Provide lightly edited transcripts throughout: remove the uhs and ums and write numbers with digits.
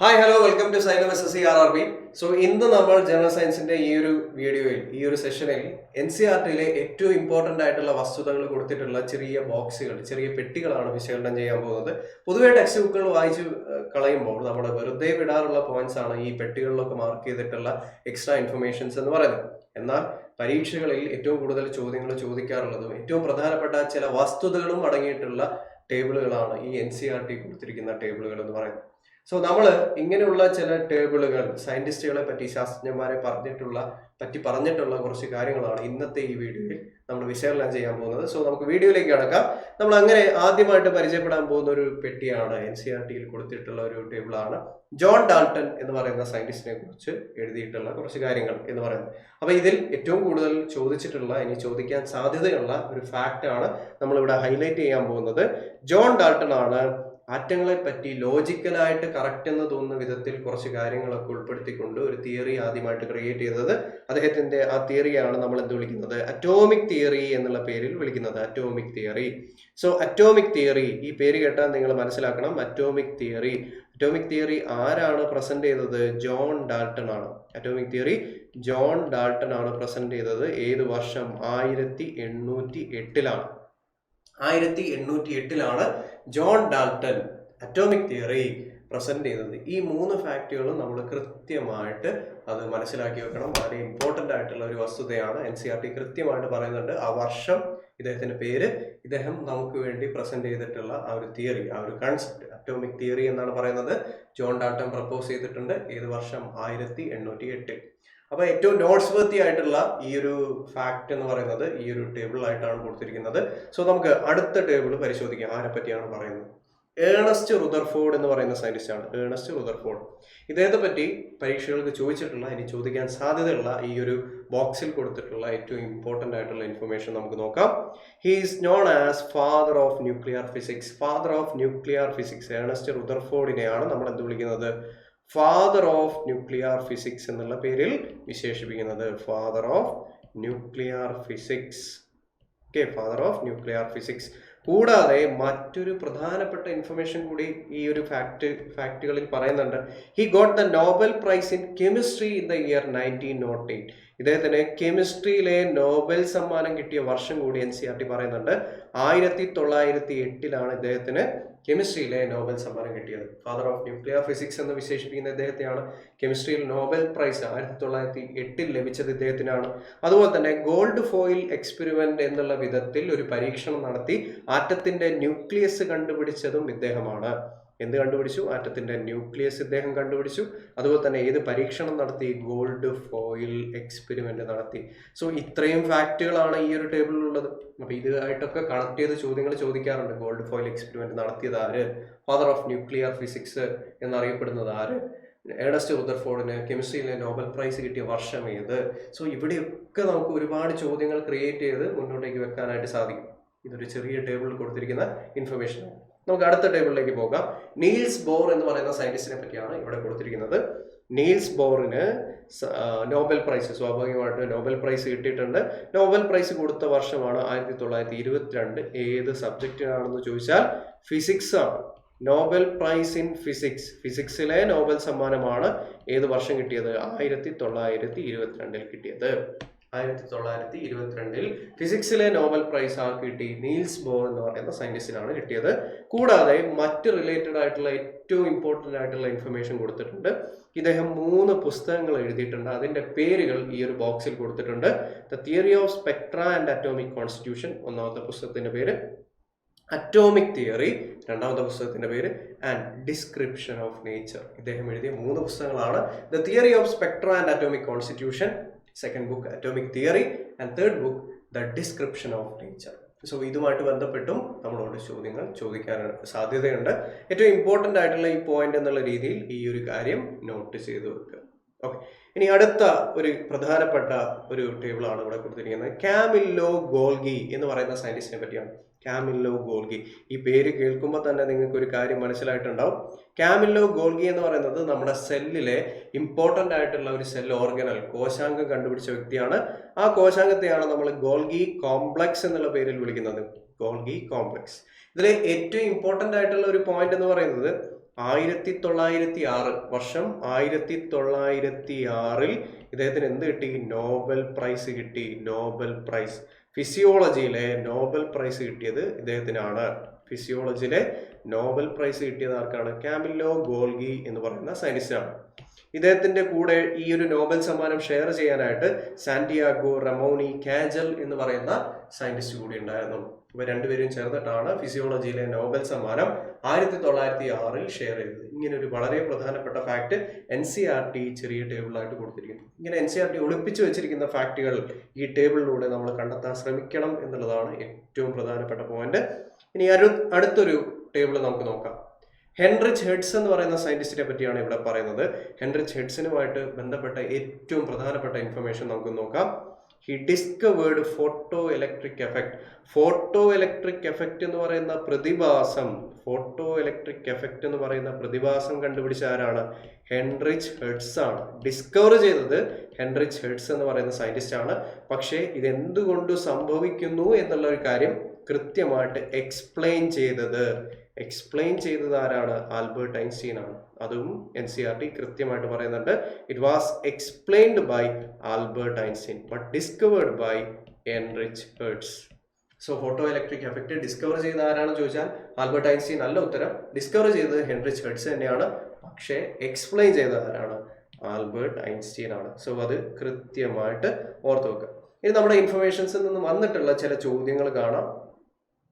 Hi hello welcome to Xylem SSC RRB. So ഇന്ന് നമ്മൾ general സയൻസിന്റെ ഈ ഒരു വീഡിയോയിൽ ഈ ഒരു സെഷനിൽ NCERT-യിലെ ഏറ്റവും ഇമ്പോർട്ടന്റ് ആയിട്ടുള്ള വസ്തുതകൾ കൊടുത്തിട്ടുള്ള ചെറിയ ബോക്സുകൾ, ചെറിയ പെട്ടികളാണ് വിശകലനം ചെയ്യാൻ പോകുന്നത്. പൊതുവെ ടെക്സ്റ്റ് ബുക്കുകൾ വായിച്ച് കളയുമ്പോൾ നമ്മൾ വെറുതെ വിടാറുള്ള പോയിന്റ്സ് ആണ് ഈ പെട്ടികളിലൊക്കെ മാർക്ക് ചെയ്തിട്ടുള്ള എക്സ്ട്രാ ഇൻഫർമേഷൻസ് എന്ന് പറയുന്നത്. എന്നാൽ പരീക്ഷകളിൽ ഏറ്റവും കൂടുതൽ ചോദ്യങ്ങൾ ചോദിക്കാറുള്ളതും ഏറ്റവും പ്രധാനപ്പെട്ട ചില വസ്തുതകളും അടങ്ങിയിട്ടുള്ള ടേബിളുകളാണ് ഈ NCERT കൊടുത്തിരിക്കുന്ന ടേബിളുകൾ എന്ന് പറയുന്നത്. സോ നമ്മൾ ഇങ്ങനെയുള്ള ചില ടേബിളുകൾ സയന്റിസ്റ്റുകളെ പറ്റി, ശാസ്ത്രജ്ഞന്മാരെ പറഞ്ഞിട്ടുള്ള കുറച്ച് കാര്യങ്ങളാണ് ഇന്നത്തെ ഈ വീഡിയോയിൽ നമ്മൾ വിശകലനം ചെയ്യാൻ പോകുന്നത്. സോ നമുക്ക് വീഡിയോയിലേക്ക് കടക്കാം. നമ്മൾ അങ്ങനെ ആദ്യമായിട്ട് പരിചയപ്പെടാൻ പോകുന്ന ഒരു പെട്ടിയാണ് NCERT-യിൽ കൊടുത്തിട്ടുള്ള ഒരു ടേബിളാണ് ജോൺ ഡാൾട്ടൺ എന്ന് പറയുന്ന സയന്റിസ്റ്റിനെ കുറിച്ച് എഴുതിയിട്ടുള്ള കുറച്ച് കാര്യങ്ങൾ എന്ന് പറയുന്നത്. അപ്പൊ ഇതിൽ ഏറ്റവും കൂടുതൽ ഇനി ചോദിക്കാൻ സാധ്യതയുള്ള ഒരു ഫാക്റ്റ് ആണ് നമ്മളിവിടെ ഹൈലൈറ്റ് ചെയ്യാൻ പോകുന്നത്. ജോൺ ഡാൾട്ടൺ ആണ് ആറ്റങ്ങളെ പറ്റി ലോജിക്കലായിട്ട് കറക്റ്റ് എന്ന് തോന്നുന്ന വിധത്തിൽ കുറച്ച് കാര്യങ്ങളൊക്കെ ഉൾപ്പെടുത്തിക്കൊണ്ട് ഒരു തിയറി ആദ്യമായിട്ട് ക്രിയേറ്റ് ചെയ്തത്. അദ്ദേഹത്തിന്റെ ആ തിയറിയാണ് നമ്മൾ എന്ത് വിളിക്കുന്നത്, അറ്റോമിക് തിയറി എന്നുള്ള പേരിൽ വിളിക്കുന്നത്. Atomic theory. So atomic theory, ഈ പേര് കേട്ടാൽ നിങ്ങൾ മനസ്സിലാക്കണം. അറ്റോമിക് തിയറി ആരാണ് പ്രസന്റ് ചെയ്തത്? ജോൺ ഡാൾട്ടൺ ആണ്. അറ്റോമിക് തിയറി ജോൺ ഡാൾട്ടൺ ആണ് പ്രസന്റ് ചെയ്തത്. ഏത് വർഷം? 1808-ലാണ്. 1808-ലാണ് John Dalton atomic theory present ചെയ്തത്. ഈ 3 ഫാക്റ്റുകളും നമ്മൾ കൃത്യമായിട്ട് അത് മനസ്സിലാക്കി വെക്കണം. വളരെ ഇമ്പോർട്ടന്റ് ആയിട്ടുള്ള ഒരു വസ്തുതയാണ്. NCERT കൃത്യമായിട്ട് പറയുന്നുണ്ട് ആ വർഷം, ഇദ്ദേഹത്തിന്റെ പേര്, ഇദ്ദേഹം നമുക്ക് വേണ്ടി പ്രസന്റ് ചെയ്തിട്ടുള്ള ആ ഒരു തിയറി, ആ ഒരു കൺസെപ്റ്റ്, അറ്റോമിക് തിയറി എന്നാണ് പറയുന്നത്. ജോൺ ഡാൾട്ടൺ പ്രപ്പോസ് ചെയ്തിട്ടുണ്ട്. ഏത് വർഷം? 1808. അപ്പൊ ഏറ്റവും നോട്ട്സ് വർത്തി ആയിട്ടുള്ള ഈ ഒരു ഫാക്ട് എന്ന് പറയുന്നത് ഈ ഒരു ടേബിളിലായിട്ടാണ് കൊടുത്തിരിക്കുന്നത്. സോ നമുക്ക് അടുത്ത ടേബിൾ പരിശോധിക്കാം. ആരെ പറ്റിയാണ് പറയുന്നത്? ഏണസ്റ്റ് റുദർഫോർഡ് എന്ന് പറയുന്ന സയന്റിസ്റ്റ് ആണ്. Ernest Rutherford. ഇദ്ദേഹത്തെ പറ്റി പരീക്ഷകൾക്ക് ഇനി ചോദിക്കാൻ സാധ്യതയുള്ള ഈ ഒരു ബോക്സിൽ കൊടുത്തിട്ടുള്ള ഏറ്റവും ഇമ്പോർട്ടന്റ് ആയിട്ടുള്ള ഇൻഫർമേഷൻ നമുക്ക് നോക്കാം. He is known as father of nuclear physics. Ernest റുദർഫോർഡിനെയാണ് നമ്മൾ എന്ത് വിളിക്കുന്നത്? ഫാദർ ഓഫ് ന്യൂക്ലിയർ ഫിസിക്സ് എന്നുള്ള പേരിൽ വിശേഷിപ്പിക്കുന്നത്. Father of nuclear physics. കൂടാതെ മറ്റൊരു പ്രധാനപ്പെട്ട ഇൻഫർമേഷൻ കൂടി ഈ ഒരു ഫാക്ടുകളിൽ പറയുന്നുണ്ട്. He got the Nobel prize in chemistry in the year 1908. ഇദ്ദേഹത്തിന് കെമിസ്ട്രിയിലെ നോബൽ സമ്മാനം കിട്ടിയ വർഷം കൂടി NCERT പറയുന്നുണ്ട്. 1908-ലാണ് ഇദ്ദേഹത്തിന് കെമിസ്ട്രിയിലെ നോബൽ സമ്മാനം കിട്ടിയത്. ഫാദർ ഓഫ് ന്യൂക്ലിയർ ഫിസിക്സ് എന്ന് വിശേഷിപ്പിക്കുന്ന ഇദ്ദേഹത്തെയാണ്. കെമിസ്ട്രിയിൽ നോബൽ പ്രൈസ് 1908 ലഭിച്ചത് ഇദ്ദേഹത്തിനാണ്. അതുപോലെ തന്നെ ഗോൾഡ് ഫോയിൽ എക്സ്പെരിമെന്റ് എന്നുള്ള വിധത്തിൽ ഒരു പരീക്ഷണം നടത്തി ആറ്റത്തിന്റെ ന്യൂക്ലിയസ് കണ്ടുപിടിച്ചതും ഇദ്ദേഹമാണ്. എന്ത് കണ്ടുപിടിച്ചു? ആറ്റത്തിന്റെ ന്യൂക്ലിയസ് ഇദ്ദേഹം കണ്ടുപിടിച്ചു. അതുപോലെ തന്നെ ഏത് പരീക്ഷണം നടത്തി? ഗോൾഡ് ഫോയിൽ എക്സ്പെരിമെന്റ് നടത്തി. സോ ഇത്രയും ഫാക്റ്റുകളാണ് ഈ ഒരു ടേബിളിലുള്ളത്. അപ്പൊ ഇതായിട്ടൊക്കെ കണക്ട് ചെയ്ത് ചോദ്യങ്ങൾ ചോദിക്കാറുണ്ട്. ഗോൾഡ് ഫോയിൽ എക്സ്പെരിമെന്റ് നടത്തിയത് ആര്? ഫാദർ ഓഫ് ന്യൂക്ലിയർ ഫിസിക്സ് എന്നറിയപ്പെടുന്നത് ആര്? ഏണസ്റ്റ് റുദർഫോർഡിന് കെമിസ്ട്രിയിലെ നോബൽ പ്രൈസ് കിട്ടിയ വർഷം ഏത്? സോ ഇവിടെയൊക്കെ നമുക്ക് ഒരുപാട് ചോദ്യങ്ങൾ ക്രിയേറ്റ് ചെയ്ത് മുന്നോട്ടേക്ക് വെക്കാനായിട്ട് സാധിക്കും. ഇതൊരു ചെറിയ ടേബിളിൽ കൊടുത്തിരിക്കുന്ന ഇൻഫർമേഷൻ. നമുക്ക് അടുത്ത ടേബിളിലേക്ക് പോകാം. നീൽസ് ബോർ എന്ന് പറയുന്ന സയന്റിസ്റ്റിനെ പറ്റിയാണ് ഇവിടെ കൊടുത്തിരിക്കുന്നത്. നീൽസ് ബോറിന് നോബൽ പ്രൈസ്, സ്വാഭാവികമായിട്ട് നോബൽ പ്രൈസ് കിട്ടിയിട്ടുണ്ട്. നോബൽ പ്രൈസ് കൊടുത്ത വർഷമാണ് 1922. ഏത് സബ്ജക്റ്റിനാണെന്ന് ചോദിച്ചാൽ ഫിസിക്സ് ആണ്. നോബൽ പ്രൈസ് ഇൻ ഫിസിക്സിലെ നോബൽ സമ്മാനമാണ് ഏത് വർഷം കിട്ടിയത്? 1922 കിട്ടിയത്. 1922 ഫിസിക്സിലെ നോബൽ പ്രൈസ് കിട്ടി നീൽസ് ബോർ എന്ന് പറയുന്ന സയന്റിസ്റ്റിനാണ് കിട്ടിയത്. കൂടാതെ മറ്റ് റിലേറ്റഡ് ആയിട്ടുള്ള ഏറ്റവും ഇമ്പോർട്ടന്റ് ആയിട്ടുള്ള ഇൻഫർമേഷൻ കൊടുത്തിട്ടുണ്ട്. ഇദ്ദേഹം 3 പുസ്തകങ്ങൾ എഴുതിയിട്ടുണ്ട്. അതിന്റെ പേരുകൾ ഈ ഒരു ബോക്സിൽ കൊടുത്തിട്ടുണ്ട്. The theory of Spectra and atomic constitution ഒന്നാമത്തെ പുസ്തകത്തിന്റെ പേര്, അറ്റോമിക് തിയറി രണ്ടാമത്തെ പുസ്തകത്തിന്റെ പേര്, ആൻഡ് ഡിസ്ക്രിപ്ഷൻ ഓഫ് നേച്ചർ. ഇദ്ദേഹം എഴുതിയ 3 പുസ്തകങ്ങളാണ്. The theory of Spectra and atomic constitution, second book atomic theory, and third book the description of nature. So ഇതുമായിട്ട് ബന്ധപ്പെട്ടും നമ്മളോട് ചോദ്യങ്ങൾ ചോദിക്കാൻ സാധ്യതയുണ്ട്. ഏറ്റവും ഇമ്പോർട്ടന്റ് ആയിട്ടുള്ള ഈ പോയിന്റ് എന്നുള്ള രീതിയിൽ ഈ ഒരു കാര്യം നോട്ട് ചെയ്ത് വെക്കുക. ഓക്കെ, ഇനി അടുത്ത ഒരു പ്രധാനപ്പെട്ട ഒരു ടേബിളാണ് ഇവിടെ കൊടുത്തിരിക്കുന്നത്. കാമില്ലോ ഗോൾഗി എന്ന് പറയുന്ന സയന്റിസ്റ്റിനെ പറ്റിയാണ്. കാമില്ലോ ഗോൾഗി, ഈ പേര് കേൾക്കുമ്പോൾ തന്നെ നിങ്ങൾക്ക് ഒരു കാര്യം മനസ്സിലായിട്ടുണ്ടാവും. കാമില്ലോ ഗോൾഗി എന്ന് പറയുന്നത് നമ്മുടെ സെല്ലിലെ ഇമ്പോർട്ടന്റ് ആയിട്ടുള്ള ഒരു സെൽ ഓർഗനൽ, കോശാംഗം കണ്ടുപിടിച്ച വ്യക്തിയാണ്. ആ കോശാംഗത്തെയാണ് നമ്മൾ ഗോൾഗി കോംപ്ലക്സ് എന്നുള്ള പേരിൽ വിളിക്കുന്നത്. Golgi complex. ഇതിലെ ഏറ്റവും ഇമ്പോർട്ടന്റ് ആയിട്ടുള്ള ഒരു പോയിന്റ് എന്ന് പറയുന്നത് 1906 വർഷം 1906 ഇദ്ദേഹത്തിന് എന്ത് കിട്ടി? നോബൽ പ്രൈസ് കിട്ടി. നോബൽ പ്രൈസ് ഫിസിയോളജിയിലെ നോബൽ പ്രൈസ് കിട്ടിയത് ഇദ്ദേഹത്തിനാണ്. ഫിസിയോളജിയിലെ നോബൽ പ്രൈസ് കിട്ടിയത് ആർക്കാണ്? കാമില്ലോ ഗോൾഗി എന്ന് പറയുന്ന സയന്റിസ്റ്റാണ്. ഇദ്ദേഹത്തിന്റെ കൂടെ ഈ ഒരു നോബൽ സമ്മാനം ഷെയർ ചെയ്യാനായിട്ട് സാന്റിയാഗോ റമോണി കാജൽ എന്ന് പറയുന്ന സയന്റിസ്റ്റ് കൂടി ഉണ്ടായിരുന്നു. ഇവർ രണ്ടുപേരും ചേർന്നിട്ടാണ് ഫിസിയോളജിയിലെ നോബൽ സമ്മാനം 1906 ഷെയർ ചെയ്തത്. ഇങ്ങനെ ഒരു വളരെ പ്രധാനപ്പെട്ട ഫാക്ട് NCERT ചെറിയ ടേബിളായിട്ട് കൊടുത്തിരിക്കുന്നു. ഇങ്ങനെ NCERT ഒളിപ്പിച്ചു വെച്ചിരിക്കുന്ന ഫാക്ടുകൾ ഈ ടേബിളിലൂടെ നമ്മൾ കണ്ടെത്താൻ ശ്രമിക്കണം എന്നുള്ളതാണ് ഏറ്റവും പ്രധാനപ്പെട്ട പോയിന്റ്. ഇനി അടുത്തൊരു ടേബിൾ നമുക്ക് നോക്കാം. ഹെൻറിച്ച് ഹെഡ്സ് എന്ന് പറയുന്ന സയന്റിസ്റ്റിനെ പറ്റിയാണ് ഇവിടെ പറയുന്നത്. ഹെൻറിച്ച് ഹെഡ്സിനുമായിട്ട് ബന്ധപ്പെട്ട ഏറ്റവും പ്രധാനപ്പെട്ട ഇൻഫർമേഷൻ നമുക്ക് നോക്കാം. He discovered photo electric effect. Photo electric effect എന്ന് പറയുന്ന പ്രതിഭാസം കണ്ടുപിടിച്ച ആരാണ്? ഹെൻറിച്ച് ഹെഡ്സ് ആണ്. ഡിസ്കവർ ചെയ്തത് ഹെൻറിച്ച് ഹെഡ്സ് എന്ന് പറയുന്ന സയന്റിസ്റ്റ് ആണ്. പക്ഷേ ഇതെന്തുകൊണ്ട് സംഭവിക്കുന്നു എന്നുള്ള ഒരു കാര്യം കൃത്യമായിട്ട് എക്സ്പ്ലെയിൻ ചെയ്തത് ആരാണ്? ആൽബർട്ട് ഐൻസ്റ്റീൻ ആണ്. അതും NCERT കൃത്യമായിട്ട് പറയുന്നുണ്ട്. It was explained by Albert Einstein but discovered by Heinrich Hertz. So photo electric effect discover ചെയ്ത ആരാണെന്ന് ചോദിച്ചാൽ ആൽബർട്ട് ഐൻസ്റ്റീൻ അല്ല ഉത്തരം. ഡിസ്കവർ ചെയ്തത് ഹെൻറിച്ച് ഹെഡ്സ് തന്നെയാണ്. പക്ഷേ എക്സ്പ്ലെയിൻ ചെയ്ത ആരാണ്? ആൽബർട്ട് ഐൻസ്റ്റീൻ ആണ്. സോ അത് കൃത്യമായിട്ട് ഓർത്ത് വെക്കുക. ഇനി നമ്മുടെ ഇൻഫർമേഷൻസിൽ നിന്ന് വന്നിട്ടുള്ള ചില ചോദ്യങ്ങൾ കാണാം.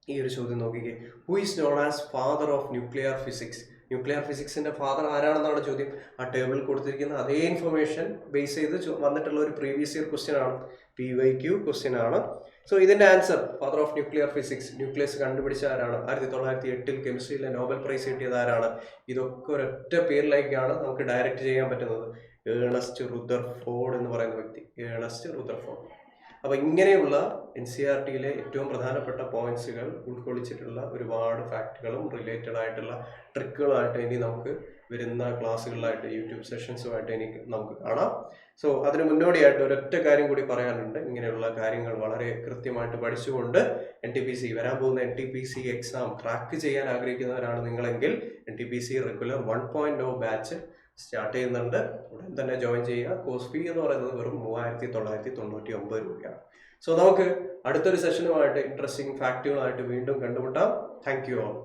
ഈ ഒരു ചോദ്യം നോക്കിക്കേ. Who is known as father of nuclear physics? Nuclear ഫിസിക്സിന്റെ ഫാദർ ആരാണെന്നാണ് ചോദ്യം. ആ ടേബിളിൽ കൊടുത്തിരിക്കുന്ന അതേ ഇൻഫർമേഷൻ ബേസ് ചെയ്ത് വന്നിട്ടുള്ള ഒരു പ്രീവിയസ് ഇയർ ക്വസ്റ്റ്യൻ ആണ്. PYQ ക്വസ്റ്റ്യൻ ആണ്. സോ ഇതിന്റെ answer father of nuclear physics, nucleus കണ്ടുപിടിച്ച ആരാണ്? 1908 കെമിസ്ട്രിയിലെ നോബൽ പ്രൈസ് കിട്ടിയത് ആരാണ്? ഇതൊക്കെ ഒരൊറ്റ പേരിലേക്കാണ് നമുക്ക് ഡയറക്റ്റ് ചെയ്യാൻ പറ്റുന്നത്. ഏണസ്റ്റ് റുദർഫോർഡ് എന്ന് പറയുന്ന വ്യക്തി. Ernest Rutherford. അപ്പൊ ഇങ്ങനെയുള്ള NCERTയിലെ ഏറ്റവും പ്രധാനപ്പെട്ട പോയിന്റ്സുകൾ ഉൾക്കൊള്ളിച്ചിട്ടുള്ള ഒരുപാട് ഫാക്ടുകളും റിലേറ്റഡ് ആയിട്ടുള്ള ട്രിക്കുകളായിട്ട് ഇനി നമുക്ക് വരുന്ന ക്ലാസ്സുകളിലായിട്ട് യൂട്യൂബ് സെഷൻസുമായിട്ട് നമുക്ക് കാണാം. സോ അതിന് മുന്നോടിയായിട്ട് ഒരൊറ്റ കാര്യം കൂടി പറയാനുണ്ട്. ഇങ്ങനെയുള്ള കാര്യങ്ങൾ വളരെ കൃത്യമായിട്ട് പഠിച്ചുകൊണ്ട് വരാൻ പോകുന്ന NTPC എക്സാം ക്രാക്ക് ചെയ്യാൻ ആഗ്രഹിക്കുന്നവരാണ് നിങ്ങളെങ്കിൽ NTPC റെഗുലർ 1.0 ബാച്ച് സ്റ്റാർട്ട് ചെയ്യുന്നുണ്ട്. ഉടൻ തന്നെ ജോയിൻ ചെയ്യുക. കോഴ്സ് ഫീ എന്ന് പറയുന്നത് വെറും 3999 രൂപയാണ്. സോ നമുക്ക് അടുത്തൊരു സെഷനുമായിട്ട് ഇൻട്രസ്റ്റിംഗ് ഫാക്റ്റുകളായിട്ട് വീണ്ടും കണ്ടുമുട്ടാം. Thank you.